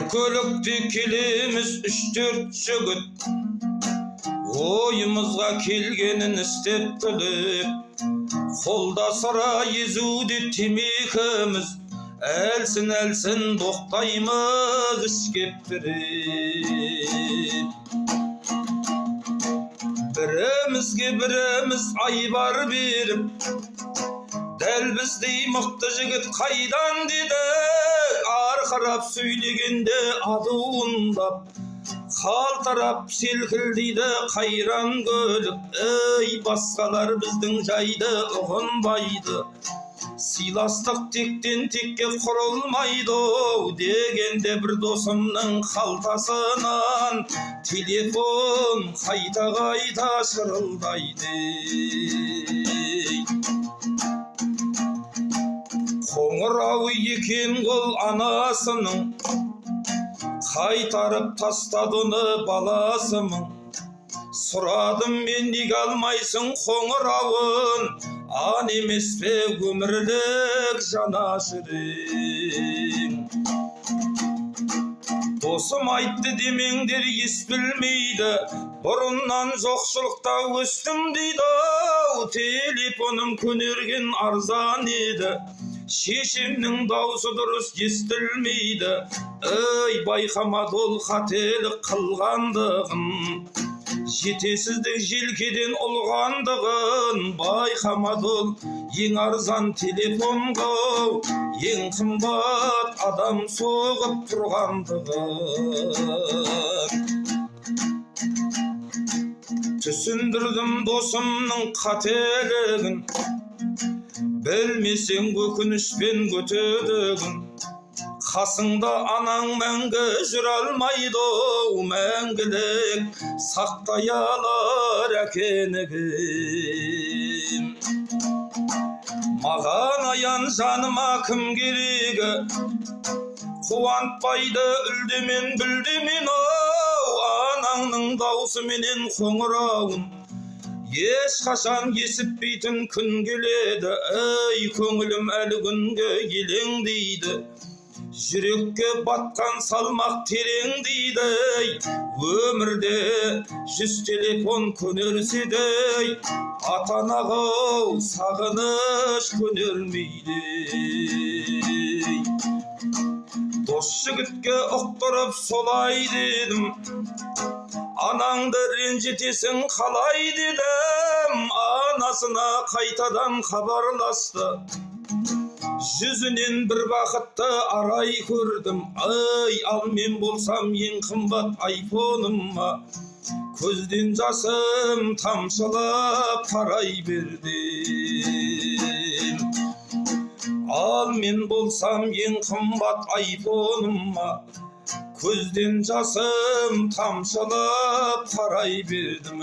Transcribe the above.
Өлкөлүктү келеміз 3-4 жігіт, ойымызға келгенін істеп біліп, қолда сыра езуді темекіміз, әлсін боқтаймыз ішкеп біріп. Бірімізге біріміз айбар беріп, дәл біздей мықты жігіт қайдан дедік, арқырап сөйлегенде адуындап, қалтырап селкілдейді қайран көлік. Ей, басқалар біздің жайды ұғынбайды, сыйластық тектен текке құрылмайды дегенде, бір досымның қалтасынан телефон қайта шырылдайды. Қоңырауы екен ол анасының, қайтарып тастады оны баласымын. Сұрадым мен, неге алмайсың қоңырауын, ан емес пе өмірлік жанашырың. Досым айтты демеңдер, ес білмейді, бұрыннан жоқшылықта өстім дейді. Телефоным көнерген арзан еді, шешемнің даусы дұрыс естілмейді. Ей, байқамады ол қателік қылғандығын, жетесіздік желкеден ұлғандығын. Байқамады ол ең арзан телефонға ең қымбат адам соғып тұрғандығын. Түсіндірдім досымның қателігін, білмесең өкінішпен көтедігін. Қасыңда анаң мәңгі жүр алмайды, мәңгілік сақтай алар әкенігім. Маған аян жаныма кім керегі, қуантпайды үлдемен бүлдемен. Анаңның даусы менен қоңырауын ешқашан есітпейтін күн келеді. Ей, көңілім әлі күнге елеңдейді, жүрекке батқан салмақ терең дейді. Өмірде 100 телефон көнерсе де, ата-анаға сағыныш көнермейді. Дос жігітке ұқтырып солай дедім, анаңды ренжітесің қалай дедім. Анасына қайтадан хабарласты, жүзінен бір бақытты арай көрдім. Ай, ал мен болсам ең қымбат айфоныма көзден жасым тамшылап тарай бердім. Ал мен болсам ең қымбат айфоныма көзден жасым тамшылап тарай бердім.